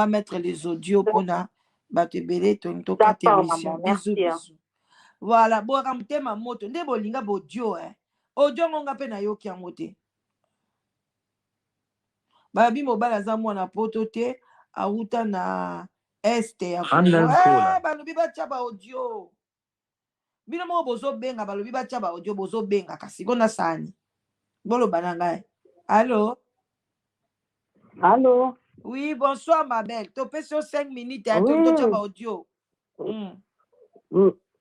va mettre les audios pour na batebele tonto quatre émissions. Bisous, bisous. Voilà, bon ramte ma moto, nde bolinga bodio audio ngonga pe na yoki yango te. Babi mobala za mwana poto te, auta na este ya Congo. Balobi batia ba audio. Bino mo bozo benga balobi batia ba audio bozo benga kasi kona sani. Bolo bananga. Allô? Allô? Oui, bonsoir ma belle. Topé sur 5 minutes à tonto ba audio.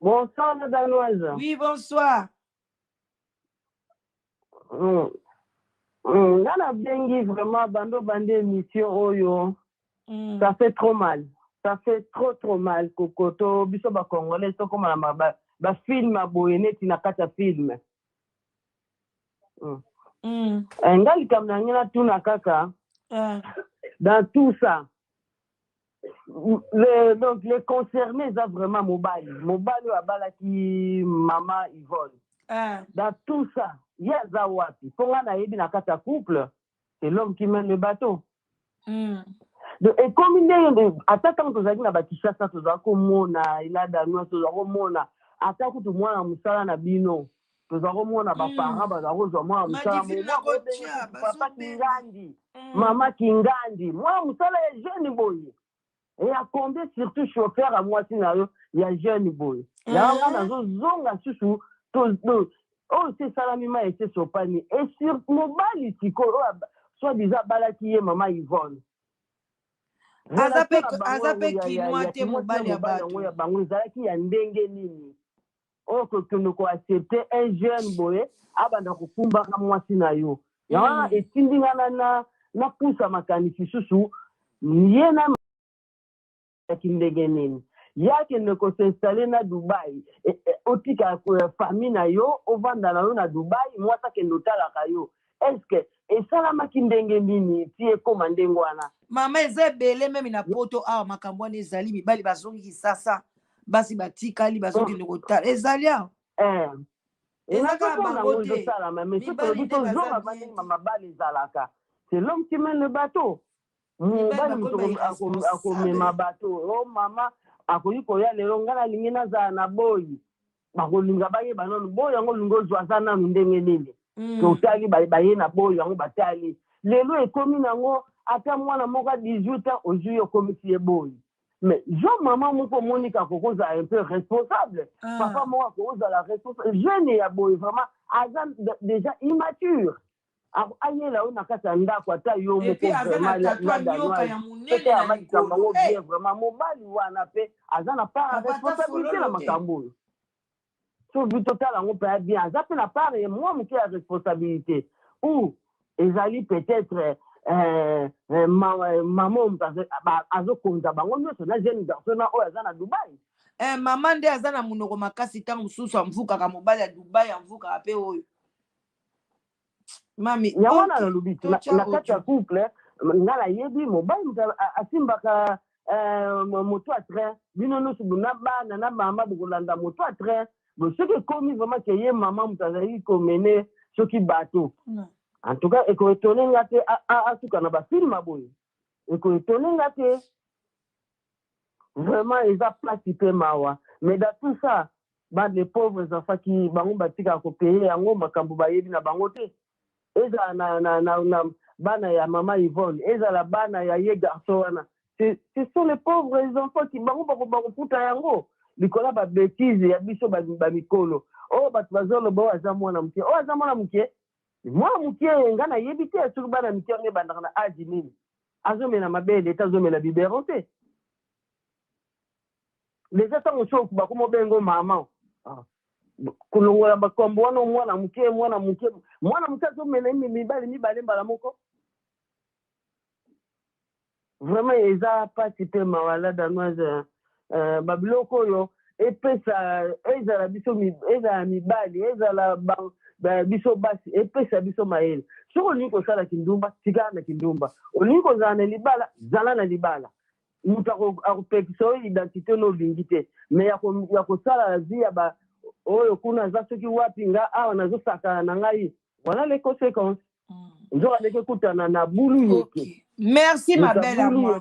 Bonsoir madame Noise. Oui, bonsoir. Nana bengi vraiment bando bande émission oyo. Ça fait trop mal. Ça fait trop mal. Kokoto biso ba congolais to comme ba film aboyene tina kata film. Ngali kamna ngina tuna kaka. Dans tout ça. Donc les concernés ça vraiment mobile a balaki maman Yvonne. Dans tout ça, il y a Zawati. Pour on a aidé na kata couple, c'est l'homme qui mène le bateau. Et comme il est attaquant to zaki na batisha ça to zako mona ila danwa to zako mona attaque to mwana musala na bino to zako mona ba parents ba zako zo mwana musala papa Kingandi maman Kingandi moi musala est jeune boy. Et à compter surtout chauffeur à moi scénario il y a jeune boy. Il y a un zonga sous oh c'est salamima et c'est sopani et sur mobile tiko soit déjà balaki maman Yvonne. Azape kinwa te mobile ya bato. Ya bango zalaki ya ndenge nini. Oh que nous ko accepter un jeune boy abanda kukumba ka mwasi na yo. Ya etindinga na pusa makanisi susu yena kindenge nini. Yake ne ko s'installer na Dubai otika famille na yo ovanda na yo na Dubai mwasa ke ndotala ka yo. Est-ce que et salama kindenge nini tie komande ngwana mama ezebele meme na poto awa makambo wana ezali mibali bazongi sasa basi batikali bazongi ndokotala ezali awa ezaka bango te salama mais ce que dit zonga bani mama bali zalaka c'est l'homme qui mène le bateau mobali akomema bateau oh mama akoyi koya lelo ngana lingi nazala na boyi bakolinga bayeba nanu boyi yango lingi ozwa aza nanu ndenge nini totali baye na boyi yango batali lelo ekomi nango ata mwana moko 18 ans ozwi okomisi ye boyi mais jo mama moko monika kokozala un peu responsable papa moko akozala responsable jeune ya boyi vraiment aza déjà immature ayela oyo na kati ya ndako ata yo moko vraiment mobali wana mpe aza na part ya responsabilité na makambo oyo so vi totala yango mpe ya bien aza mpe na part ye mwa moke ya responsabilité ou ezali peut-être mama azokonza bango nyonso na jeune garçon na oyo aza na Dubai mama nde aza na monoko makasi ntango mosusu amvukaka mobali ya Dubai amvukaka mpe oyo mami yango na lobi na kati ya couple nga nayebi mobali asimbaka moto a train bino nyonso na bana na mama bokolanda moto a train soki ekomi vraiment ke ye mama moto azali komene soki bato en tout cas ekoetone nga te asuka na bafilme boye ekoetone nga te vraiment eza place mpe mawa mais dans tout ça les pauvres enfants qui bango batika kopeye yango makambo bayebi na bango te ezala na bana ya mama Yvonne ezala bana ya ye garçon wana ce sont les pauvres enfants qui bango bakoputa yango likola ba bêtise ya biso ba mikolo oh bato bazoloba oyo aza mwana moke oyo aza mwana moke nga nayebi te soki bana mike yango ebandaka na age nini azomela mabele te azomela biberon te deja ntango soki bakoma obengo mama kulongola bakombo wana mwana moke azomela mibale mbala moko vraiment eza pasi mpe mawala danoise babiloko oyo ezala mibali ezala biso basi epesa biso mayele soki olingi kosala kindumba tikala na kindumba olingi kozala na libala zala na libala moto akopekisa oyo identité no olingi te mais ya kosala vi ya oyo kuna aza soki wapi nga awa nazosakana na ngai voilà les conséquences Merci, ma belle à moi.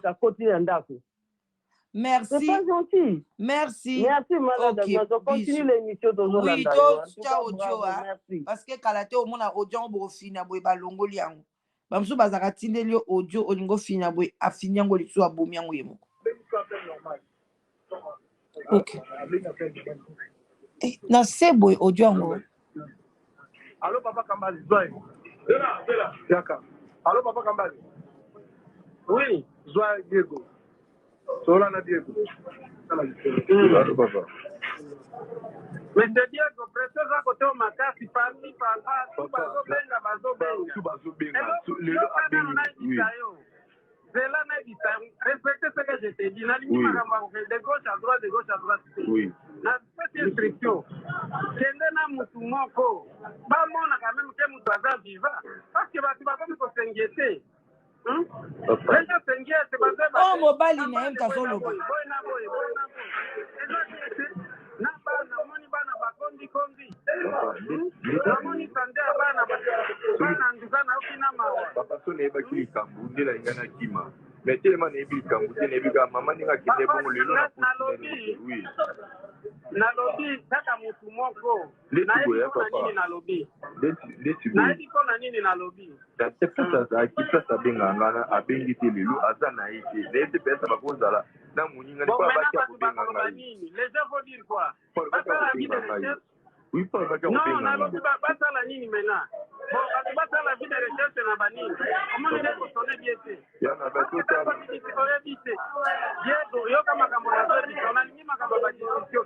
Merci. C'est pas gentil. Merci. Merci, madame. Okay. Continue l'émission. Oui, ciao, audio. Merci. Parce que Kalate, au monde, audio, on va finir, on va l'ongoli. Bamsou bazaka tindeli audio, olingo finir, a finir, on va l'issue à boumi, on va. Ok. Na c'est beau, audio, on va. Allô, papa Kambali. Allô, papa Kambali. Oui, Zoé Diego. Solana Diego. Allô, papa. Monsieur Diego, précieuse à côté au Makasi, parti par là, tout bazobenga, bazobenga. Tout bazobenga. Le abenga. Zela na dit, respectez ce que je t'ai dit. N'allume pas de gauche à droite, de gauche à droite. Oui. Na cette instruction. Kende na mutu moko. Ba mona quand même que mutu aza viva. Parce que batu ba comme ko sengete. Déjà sengete ba ba. Oh mobile na mta solo. Boy. Na bana moni bana bakondi kondi. Na moni sande bana bana ndizana ukina mawa. Papa so ne ba kili kambu ndela ingana kima. Mais tellement ne bi kambu ne bi ga mama ninga kide bongo lelo na oui. Na lobby kaka mutu moko. Na nini na lobby. Na iko na nini na lobby. Ta pesa za kipesa benga ngana abengi te lelo azana ite. Lete pesa bakozala na muninga ni kwa baki ya benga ngana. Les gens vont dire quoi? Oui, pas baki ya benga. Non, na lobby basa la nini mena. Bon, basa la vie de recherche na banini. Comment il est sonné biete. Ya na ba tota. Diego, yo kama kama na zona ni makamba ba discussion.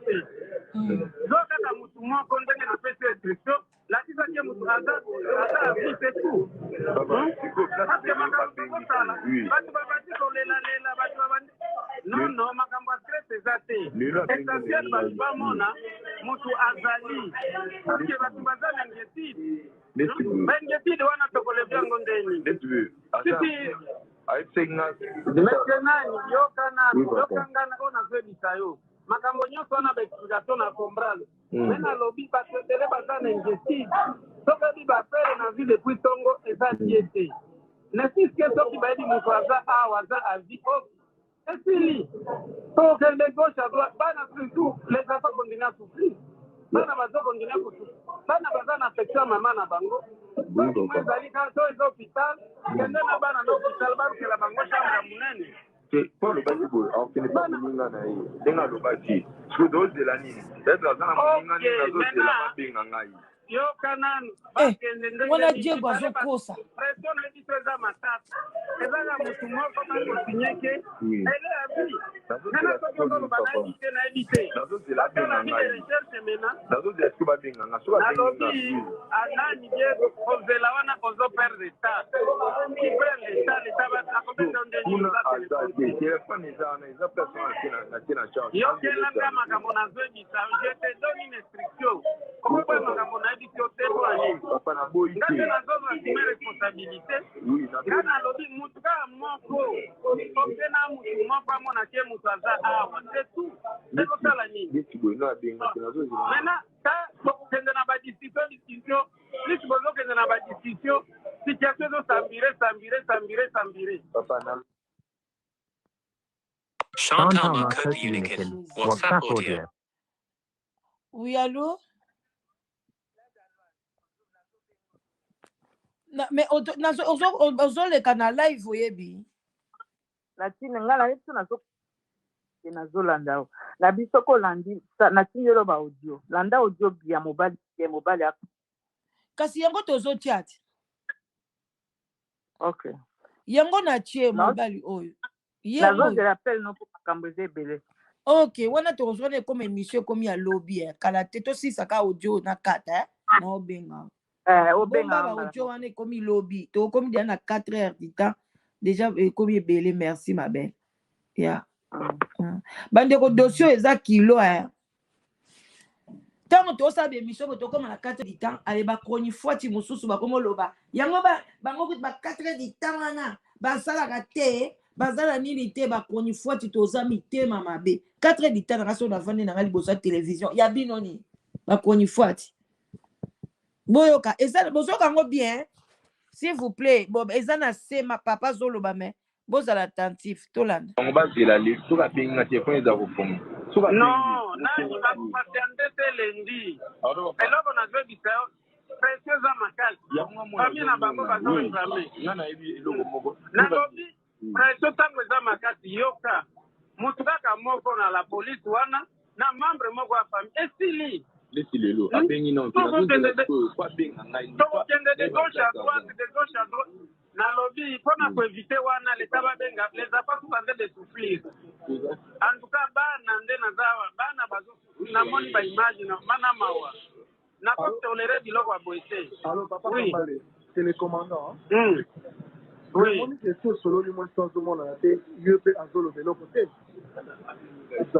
Zoka na mutu moko ndenge na pesa restriction. La tisa kia mutu aza c'est tout. Non, makamba stress zate. Essentiel ba mona mutu azali. Parce que batu bazana ngeti. Bengeti wana tokole byango ndeni. Sisi maintenant yokangana ona zebisa yo. Makambo nyonso wana baexplication na comprendre. Mena lobi batele bazana ingesti. Soka di bapere na vie depuis Tongo eza diete. Ne fiske soki baidi mutu aza awaza avi o. Esili. So kende gauche à droite, bana surtout les enfants continuent à souffrir. Bana bazo continuer à souffrir. Bana bazana affection mama na bango. Donc ezali quand to hôpital, kende na bana na hôpital ba ke la bango chambre munene. Pour le bâtiment, on finit pas de minga na yi. Denga lo bâti. Sous dose de la nini. D'être dans la minga ni na dose de la binga ngai. Yo kanan wana Diego azokosa pression na biso eza matata ezala mutu moko bakotinyeke ele abi nana tokokolo banayite na ebite nazozela eske babenganga nalobi anani Diego kozela wana ozoperdre ta ipere leta telefone eza wana eza personne natie na charge yokelanga makambo nazwebisa je te donne une instruction okokoya makambo na papa na boy te na zone assumer responsabilité kana lobi mutu ka moko okena mutu moko amona ke mutu aza awa c'est tout c'est comme ça la nini maintenant ta bokende na ba discussion si bokende na ba discussion situation zo sambire papa na Chantama communication WhatsApp audio. Oui, allô? Mais ozoleka na live oyebi latine nga na yesu nazolanda na biso kolandi natini yelo ba audio landa audio ya mobali kasi yango tozotia ti okay yango na tie mobali oyo nazozela appel no po makambo eza ebele ok wana tokozwana ekoma émission ekomi ya lobi kala te tosisaka audio na kata na obenga bomba audio wana ekomi lobi tokomi déjà na 4 heures du temps déjà ekomi ebele merci ma belle ya bandeko dossier eza kilo ntango tosala bémission ko tokoma na 4 heures du temps ale bakroni fwati mosusu bakomi oloba yango bango kuti ba 4 heures du temps wana basalaka te bazala nini te bakroni fwati toza mitema mabe 4 heures du temps nanga so navandi nanga liboso ya télévision ya bino nini bakroni fwati boyoka eza bozoka ngo bien s'il vous plaît bon ezana sema papa zoloba mais bozala attentif tolanda on va dire la liste sur la pinga téléphone za kufunga non nani bakupatiande te lendi eloko nazobisa pression za makasi famille na bango bazoreklame nalobi pression ntango eza makasi yoka motu kaka moko na la polise wana na membre moko ya famille esili lelo abengi na tokokende de gauche à droite nalobi mpona koevite wana leta babenga les enfants sont en train de souffrir en tout cas bana nde nazawa bana bazo namoni baimage bana mawa nakotolere biloko ya boye te. Allô, papa, oui. C'est le commandant. Oui. On dit que tout solo, lui, moi, je pense que mon athée, il peut azolo de l'autre côté. C'est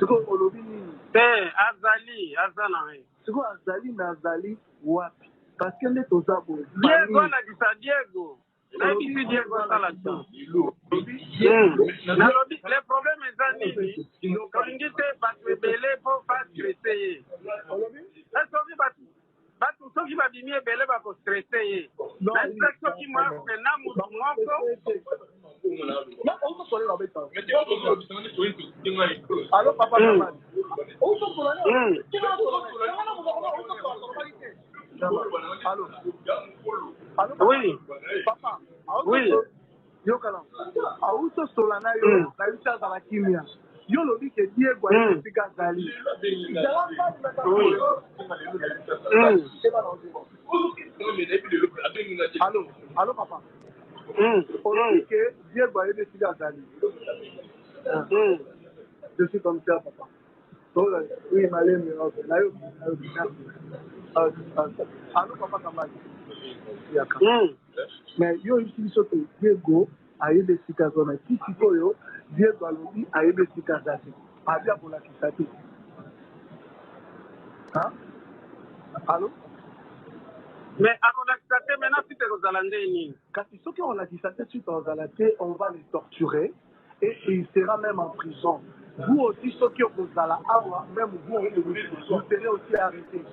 quoi, on l'a dit? Azali, Azali. C'est quoi, Azali, Nazali, wapi? Parce qu'elle est aux arbres. Diego, on a dit ça, Diego. Diego, ça là-dedans. Le problème est Zani. Quand on dit que tu es belé pour pas stresser. Bato qui va bien belé va ko stresser. La stress qui moi c'est na mutu moko. Non, on peut parler avec ça. Allô papa maman. On peut parler. Allô. Allô. Oui. Papa. Oui. Yo kana. Auto solana yo, na isa za kimia. Yo lo dit que Diego a été Gazali. Allô, allô papa. On dit que Diego a été Gazali. Je suis comme ça papa. Oui, malem, allô papa Kamali. Mais yo ici surtout Diego a été Gazali. Qui yo Diego alobi ayebe sika zate abia kolakisa te. Allô? Mais akolakisa te maintenant si tekozala ndeni kasi soki olakisa te suite ozala te on va les torturer et il sera même en prison. Vous aussi soki okozala awa même vous serez aussi arrêté.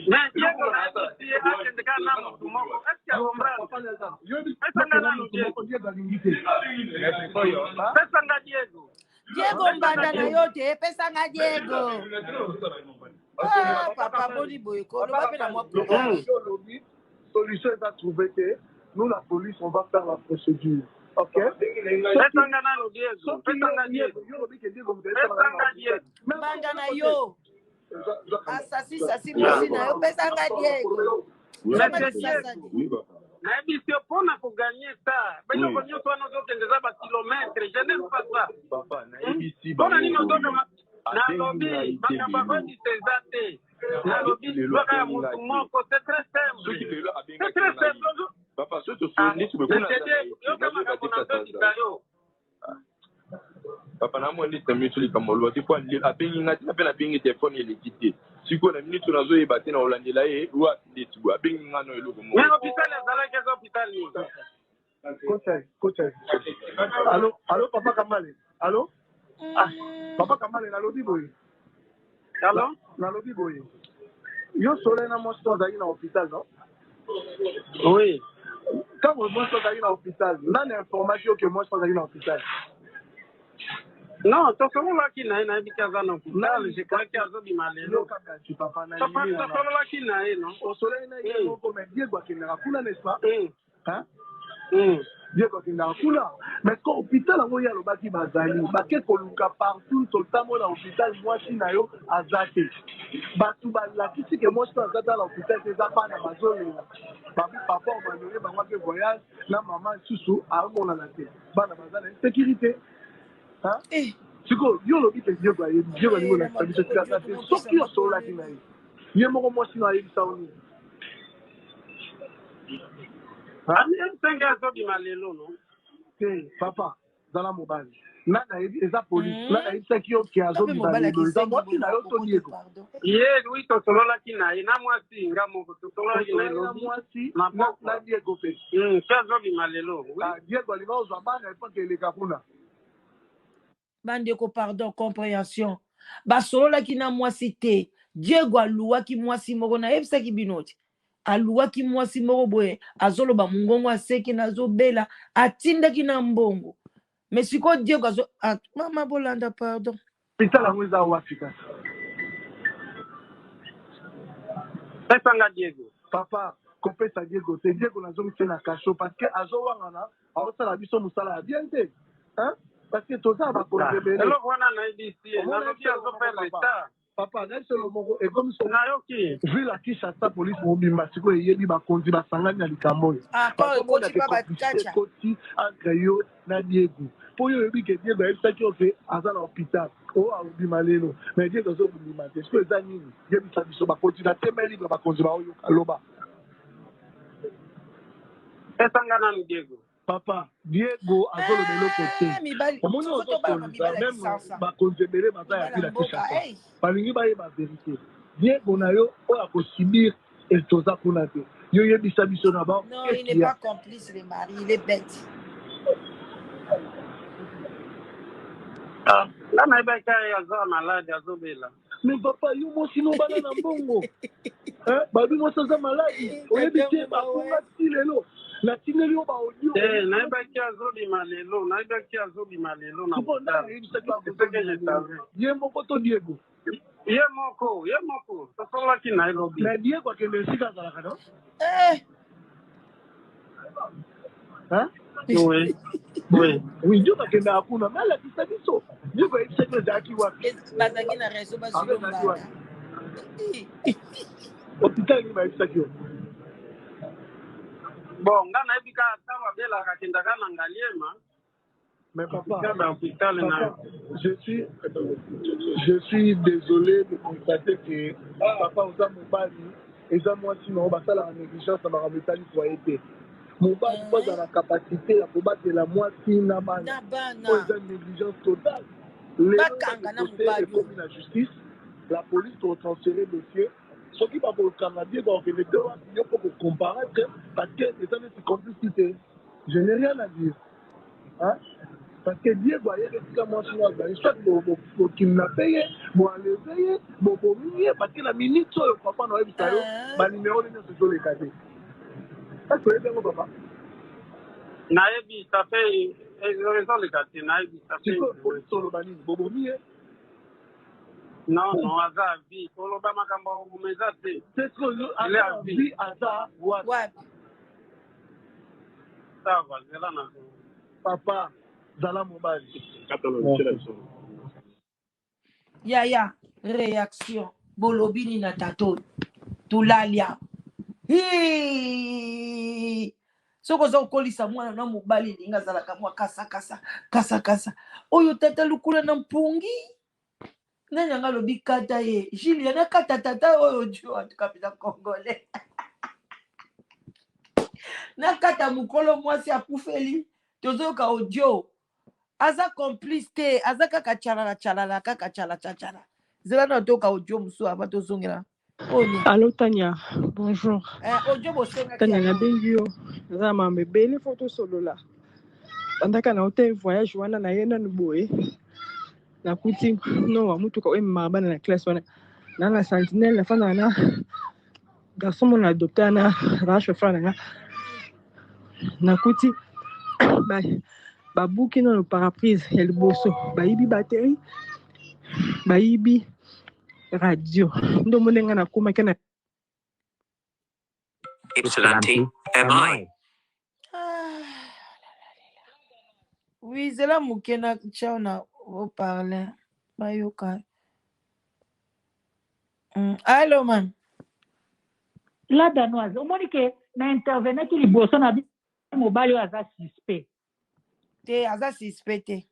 Mais Diego si akende kana mutu moko est-ce que pesanga Diego. Diego mbanda na yo te pesanga Diego. Ah papa boni boyeko lo ba na moi solution est à trouver que nous la police on va faire la procédure. OK? Pesanga na lo Diego. Pesanga Diego. Pesanga Diego. Mbanda na yo. Asasi sasi musi na yo pesanga Diego. Mais si on a pour gagner ça, mais nous connaissons toi nos autres des kilomètres, je n'aime pas ça. Papa, na ici on a dit nos autres na lobby, bakaba di sezate. Na lobby, loka mutu moko, c'est très simple. C'est très simple. Papa, ce que tu dis tu me connais. Yo kama kabona ndi tayo. Papa na mo ndi tamitu likamolo, ti kwa ndi abengi ngati na pena bengi telefone ile kiti. Siko na minute nazo yebate na olandela ye wa ndetibu abengi ngano eloko mo. Mais hôpital ezala ke hôpital ni. Coach. Allô papa Kamale. Allô? Papa Kamale na lobby boy. Allô? Na lobby boy. Yo sole na mo sto dans l'hôpital non? Oui. Quand vous moi sto dans l'hôpital, on a information que moi sto dans l'hôpital. Non, to solo la kina ina bikaza no kutali je kwa kiazo bi malelo kaka tu papa na to solo la kina no o solo ina ino ko me Diego akina kula n'est-ce pas? Diego akina kula mais ko hôpital ngo ya lo baki bazali bake ko luka partout tout le temps mo na hôpital moi si na yo azate batu ba la kiti ke moi sto azata na hôpital c'est ça pas na bazolo babu papa on va donner bango ke voyage na maman susu a mona na te bana bazana sécurité. Siko yo lobi ke Diego aye Diego ni mona sabi cette carte sauf que so la kina yi ye moko mo sino aye sauni ani entenga zo bi malelo no papa dans la mobile na yebi eza police na yebi saki yo ki azo bi malelo eza mo sino yo to Diego ye oui to solo la kina yi na mwasi ngamo to solo la kina na mwasi na Diego pe kazo bi malelo Diego alima ozo bana pa ke le kapuna Bandeko, pardon, compréhension. basolola ki na mwasi te Diego aluwa ki mwasi moko na yebisa ki binoti aluwa ki mwasi moko boye azoloba mungongo aseki nazobela atindaki na mbongo mais siko Diego mama bolanda pardon pitala mweza wafika pesanga Diego papa kopesa Diego te Diego nazomite na kasho parce que azowangana azosala biso mosala ya bien te parce que toza bakonzebele eloko wana nayebisi nalobi azopela leta papa naiselo moko ekomi nayoki vu la Kinshasa police mobimba sikoyo eyebi bakonzi basangani na likambo oyo ekoti entre yo na Diego mpo oyo oyebi ke Diego ayebisaki oke aza na hôpital oyo abima lelo mais Diego azobima te sikoyo eza nini yebisa biso bakonzi na teme libre bakonzi baoyoka loba esanga nanu Diego papa Diego azolobela kote omoni ozosoluza même bakonzi ebele baza ya bila Kinshasa balingi bayeba vérité Diego na yo oyo akosibir etoza kuna te yo yebisa biso na bao non il n'est pas complice le mari il est bête nga nayebaki aza malade azobela mais papa yo mosi nobala na mbongo babi mosi aza maladi oyebi te bakonga ti lelo natineli yo baaudio nayebaki azobima lelo na ye moko to Diego ye moko tosolaki na elobi na Diego akende esika azalaka no oui Diego akendaka kuna me alakisa biso Diego ayebisaki ezalaki wapi bazalaki na réseau basilomba hôpital nini bayebisaki yo bon nga nayebi ka ata babelaka akendaka na ngaliema mais papa je suis désolé de constater que papa oza mobali eza mwasi nao basalaka négligence na makambo etali foye te mobali mpo aza na capacité ya kobatela mwasi na bana oyo eza négligence totale ekomi na justice la police totransféré dossier soki bakolokanga Diego akende te wapi yo mpo kocomparaître parce que eza neti complicité je n'ai rien à dire parce que Diego ayeli esika mwasi na azali soit bokimnape ye boenleve ye bobomi ye parce que na minute oyo papa na oyebisa yo banimero ne nyonso ezoleka te esi oyebi yango papa nayebi safe ezoleka te nayebi sikoyo polisi oloba nini bobomi ye non aza vie koloba makambo ya koboma eza te vie aza wapi sava zela na papa zala mobali yaya réaction bolobini na tato tulalia soki oza kokolisa mwana na mobali elingi azalaka mwa kasakasa oyo tata lukula na mpungi nani anga lobi kata ye Julia na kata tata oyo dio atukapita congolais na kata mukolo mwasi akufeli tozoyoka audio aza complice te aza kaka chalala kaka chala zela na toka audio musu ava tozongela Allô Tania, bonjour. Audio bosenga Tania na bengi yo za mama bele photo solo la andaka na hotel voyage wana na yenda nuboe na kuti no wa mutu ko mabana na classe wana na sentinelle fana na garçon mon adopté na rache fana na kuti ba buki no paraprise el boso bayibi batterie bayibi radio ndo monenga na kuma kana Ypsilanti MI. Oui, c'est là mukena chana au parler bayoka. Allô man. La danoise, au monique na intervenait qui liboso na mobile aza suspect. Te aza suspecté.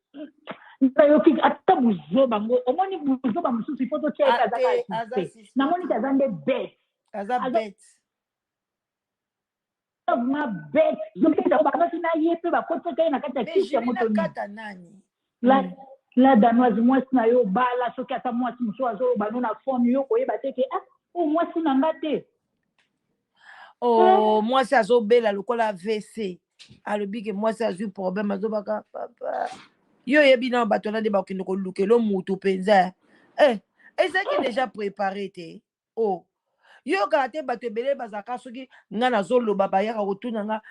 Yoki ata buzo bango, au moni buzo bango susi photo check aza suspect. Na moni aza nde bête. Aza bête. Ma bête. Donc ça va pas na yepe ba kote kai na kata kisi ya moto ni. La danoise mwasi na yo bala soki ata mwasi muso azo ba na forme yo koyeba te ke o mwasi na ngate. Oh, mwasi azo bela lokola VC. Alobi ke mwasi azu problème azo baka papa. Yo yebi na bato na de ba kende ko lukelo mutu penza. ezalaki déjà préparé te. Oh. Yo kate bato ebele bazaka soki nga nazoloba bayaka kotuna nga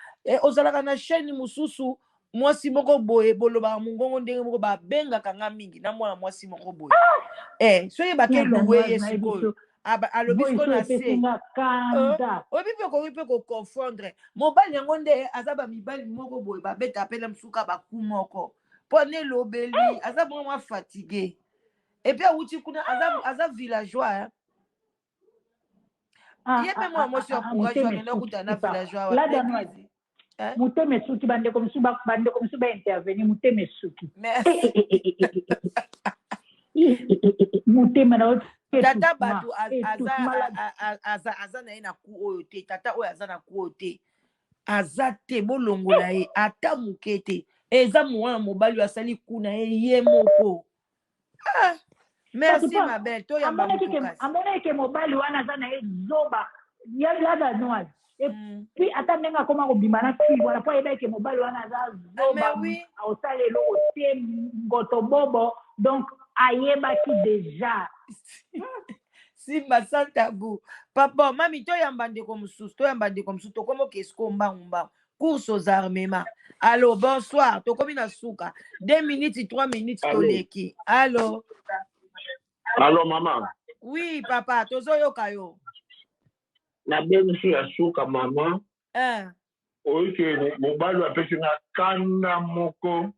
ozalaka na chaîne mususu mwasi moko boye bolobaka mongongo ndenge moko babengaka nga mingi na mwana mwasi moko boye soki bake luwe ye sikoyo alobi siko na se oyebi mpe koki mpe koconfondre mobali yango nde aza bamibali moko boye babeta apele mosuka baku moko mpo ne elobeli aza bongo mwa fatigue epuis awuti kuna aza villageois ye mpe mwa mwasi wa courage akenda kuta na villageois wa muteme suki bandeko mosusu baintervenir muteme suki muteme na tata bato aza na ye na ku oyo te tata oyo aza na ku oyo te aza te bolongola ye ata moke te eza mwana mobali oyo asali ku na ye moko merci ma belle toyamba motukasi amoneke mobali wana aza na ye zoba yalada noise epuis ata ndenge akoma kobima na fille wana mpo ayebaki mobali wana aza zoba aosala eloko te ngoto bobo donc ayebaki déjà simba santabu papa mami toyamba ndeko mosusu tokoma okesiko mbangu course aux armements. Allô, bonsoir. Tokomi na suka. 2 minutes, 3 minutes, toleki. Allô. Allô, maman. Oui, papa. Tozo yokayo. Na bensi ya suka, maman. Oike, mobali wa pesi na kanda moko.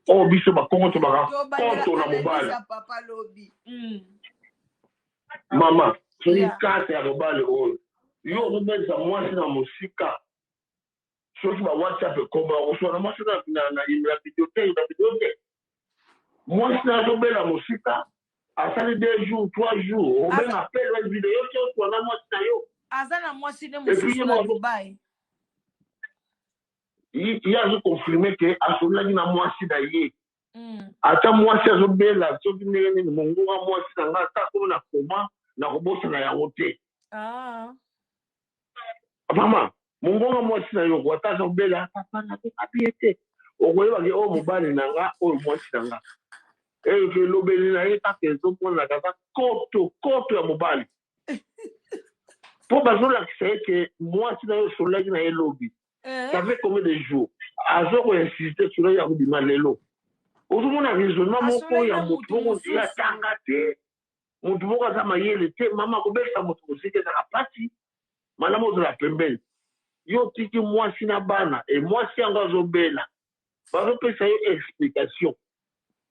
Oh, biso bakongo to baka konto na mobali. Papa lobi. Maman, soni kate ya mobali oyo. Yo, nubeza mwasi na musika. Soki ba WhatsApp komba osona mwasi na imla video te. Mwasi na zobela musika. Asali 2 jours, 3 jours. On ben appelle la vidéo qui est na mwasi na yo. Azana mwasi ne mususu na Dubai. Il a confirmé que asolaki na mwasi na ye. Ata mwasi azobela soki ndenge mongonga mwasi na nga ta ko na koma na kobosa na yango te. Mama, mongonga mwasi na yo kwata azobela papa na papier. Okoyeba ke o mobali na nga o mwasi na nga. Que lobeli na ye ta kezo pona kaka koto ya mobali. Po bazolakisa ke mwasi na yo solaki na ye lobi. Ça fait combien de jours? Azo ko insister sur ya ko bima lelo. Ozomona raisonnement moko ya moto ya tangate. Moto moko za mayele te mama ko besa moto osike na pati. Malamu za pembeni. Yo tiki mwasi na bana et mwasi anga zobela. Bazo pesa yo explication.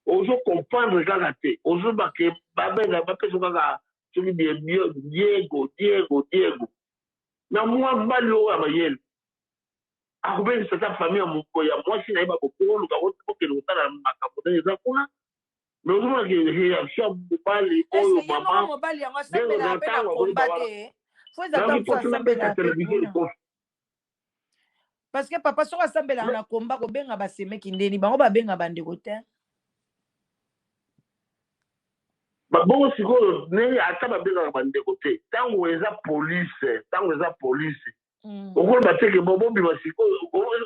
Ozo comprendre kaka te. Ozo bake babela ba pesa kaka soki Diego. Na mwa mbali o ya mayele. Akubeni sata famille ya mwasi na iba kokolo ka wote lutala makambo za kuna mais uzuma ke réaction mobali oyo mama mobali yango asambela apena combattre faut asambela parce que papa soko asambela na combat ko benga basemeki ndeni bango babenga bandeko te babongo sikoyo ne ata babenga bandeko te tango eza police okoloba teke bobi basiko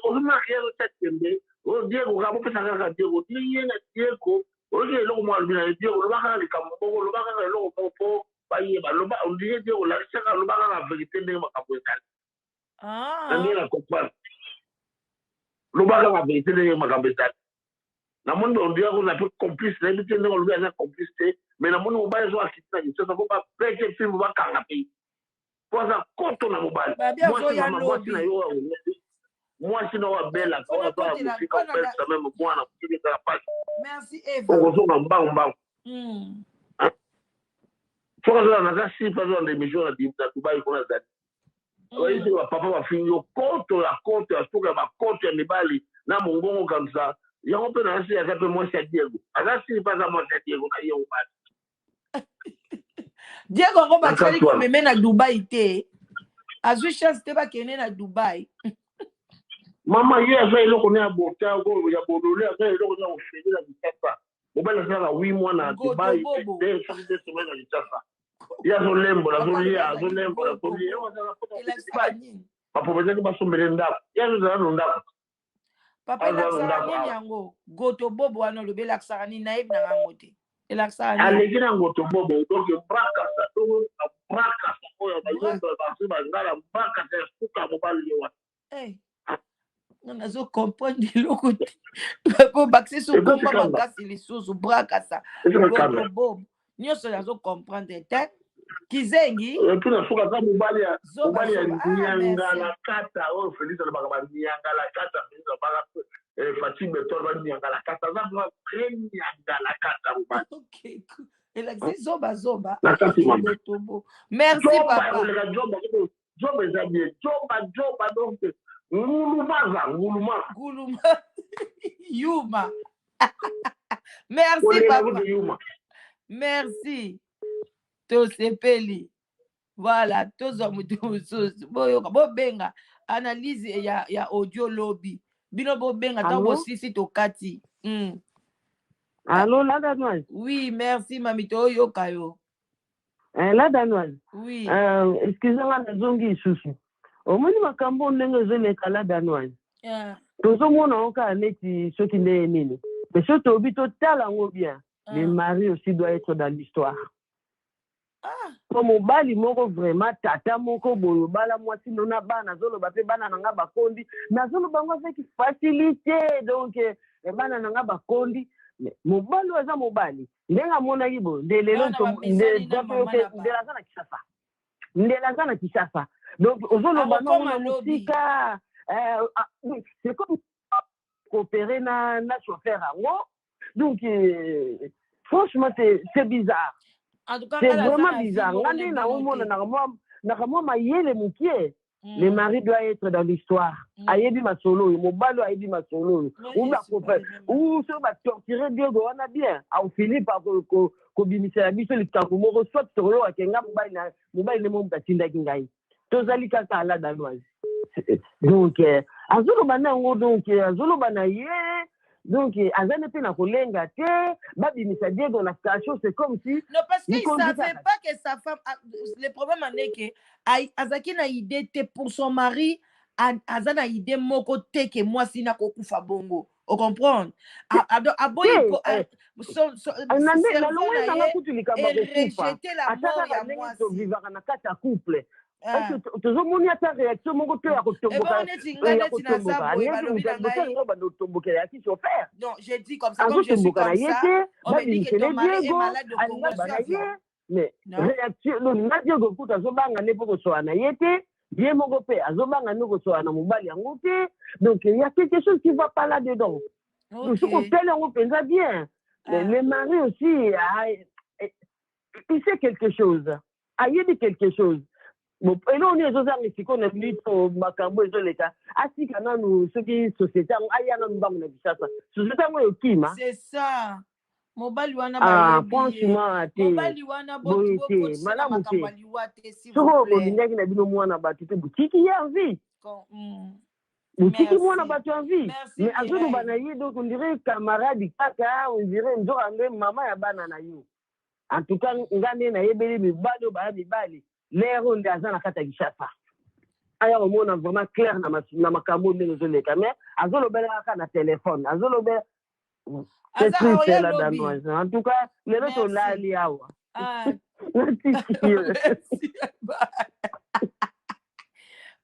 ozomaki ya lotatembe Diego kabo pesa kaka Diego tiye na Diego oje eloko mwa alubina Diego lobaka likambo moko lobaka eloko moko bayeba loba ondie Diego la chaka lobaka la vérité ndenge makambo ezali nani na comprendre lobaka la vérité ndenge makambo ezali na moni ondie ko na peu complice na ndenge ndenge lobi aza complice mais na moni mobali zo akitana kitsa ko ba peke film ba kanga pe poza konto na mobali mwasi na yo mwasi na wabela kwa kwa mufika pesa meme bwana kufika la pasi merci Eva okozoka mbangu foka za na sifa za l'émission na Dubai kuna zali waisi wa papa wa finyo konto ya suka ba konto ya mibali na mongongo kamsa yango pe na asi ya kape mwasi ya Diego ala sifa za mwasi ya Diego na yo basi Diego ngo batali ko meme na Dubai te azu chance te ba kene na Dubai mama ye aza eloko ne abota go ya bodole aza eloko na ofeli la bitasa mobali aza 8 mois na Dubai de chaque semaine na bitasa ya zo lembo la zo lembo papa bezaki basombele ndako ya zo za ndako papa la sarani yango goto bobo wana lobela sarani naib na ngango te aleki na ngotobobo donc brakasa oyo bazomba basi bazala brakasa esuka mobali ye wana nazokomprendre eloko te po bakisi sokomba makasi lisusu brakasa ngotobobo nyonso nazokomprendre te kizengi tuna suka ka mobali ya nyangala kata oyo Félix alobaka banyangala kata Félix alobaka Fatim Betor banyangala kata za nyangala kata mobali okay elakisi zoba Tobo. Merci papa. Job eza bien. Job donc nguluma. Yuma. Merci papa. Merci. Tosepeli. Voilà, tozo mutu bo benga analyse ya audio lobby. Bino bo benga tango sisi tokati. Allô, la Danoise? Oui, merci, Mamito Yokayo. La Danoise? Oui. Excusez-moi, la zongi souci. Au moins, ma cambo n'est pas la Danoise. Tout le monde a encore ce qui n'est nini. Mais surtout, au but total, en bien. Le mari aussi doit être dans l'histoire. Comme au bali, moko vraiment, tata moko boyo, bala moi si non a bana, zolo bape bana nanga bakondi. Na zolo bango fait qui facilité, donc, bana nanga bakondi. Mobali waza mobali ndenga mona yibo ndelelo ndelazana kisasa donc ozoloba na musika c'est comme coopérer na chauffeur ango donc franchement c'est bizarre c'est vraiment bizarre ngandi na omona na moi mayele mukie. Le mari doit être dans l'histoire. Ayebi masolo, mobalo ayebi masolo. Ou la copain, ou se va torturer Diego, on a bien. Au Philippe, ko bimisa ya biso likambo moko soit solo akenga mobile ne mon tatinda kingai. Tozali kaka la danoise. Donc azolo bana ngo donc azolo bana ye. Donc azane pe na kolenga te, babimisa Diego na station, c'est comme si non parce qu'il savait pas que sa femme le problème en est que azaki na idée te pour son mari azana idée moko te que moi sina kokufa bongo on comprend aboyi rejeter la mort ya moi vivaka na kati ya couple tozomoni ata réaction moko te ya kotombokela ya kichauffeur non j'ai dit comme ça comme je suis comme ça on me dit que ton mari est malade de Congo mais réaction na Diego kuta azobanga ne po kosoa na ye te ye moko pe azobanga ne kosoa na mobali yango te donc il y a quelque chose qui va pas là dedans donc ce qu'on fait là on pense bien le mari aussi il sait quelque chose il dit quelque chose bon et là on est aux armes qu'on a mis au makambo et l'état assis quand nous ce qui société ayana mbangu na bisasa société ngo kima c'est ça mobali wana ba franchement mobali wana bote malamu makambali wate si vous plaît ndaki na bino mwana batu te butiki ya envie butiki mwana batu envie mais azulu bana yi donc on dirait camarade kaka on dirait ndoka maman ya bana na yo en tout cas ngane na yebeli mibalo ba mibali lero ndi azana kata gishapa aya omona vraiment clair na makambo ndenge zoleka mais azolobela kaka na téléphone azolobela c'est triste la danoise en tout cas les autres là liawa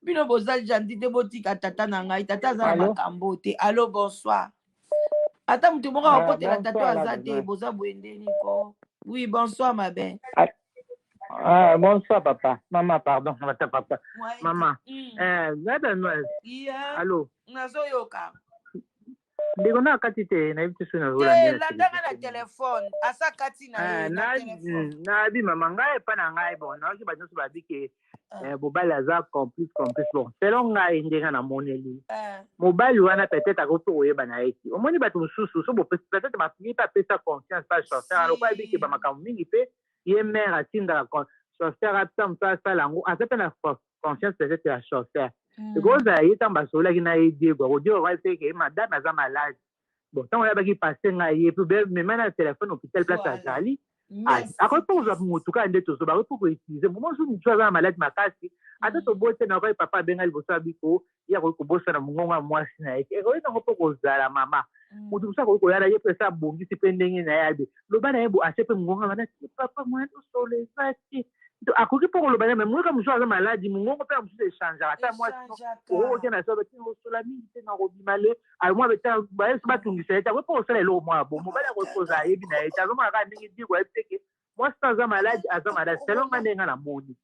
bino bozali gentil te botika tata na ngai tata aza na makambo te allo bonsoir ata mutu moko akotela tata aza te boza bwendeni ko oui bonsoir ma belle. Bonsoir papa. Maman, pardon. Papa. Maman. La danoise. Allô. Nazoyoka. Ndikona kati te na bitu suna zola ndela. Landanga na telefone. Asa kati na telefone. Na bi mama ngai pa na ngai bon. Na ki ba nyoso ba bike mobile aza complice bon. Selon ngai ndenga na moneli. Mobile wana peut-être akoto oyeba na eki. Omoni ba tumususu so bo peut-être ma fille pas pesa confiance pas chauffeur. Alors kwa bike ba makambo mingi pe ye mère atinda chauffeur atam ça lango asepe na confiance peut-être ya chauffeur. Because il est en bas sur la guinée Diego, Diego va faire que madame a malade. Bon, tant on a pas qui passer na y puis même maintenant le téléphone hôpital place à Jali, Après, pour vous, en tout cas, pour utiliser, moi, je suis un malade, ma casse. Ata to bote na kwa papa benga libosa biko ya ko bosa na mungonga mwasi na yake eko ina ko kozala mama mutu busa ko yala ye pesa bongi sipendenge na yabe lo bana yebo achepe mungonga bana papa mwana sole fati to akoki poko lo bana mwe kama mswa maladi mungonga pe mswa changer ata mwasi o kena so beti o sola mingi te na robimale ai mwa beta ba yesu batungisa eta ko po sala lo mwa bo mo bana ko koza yebi na eta zo maka ndingi digo epeke moi ça malade selon nga na moni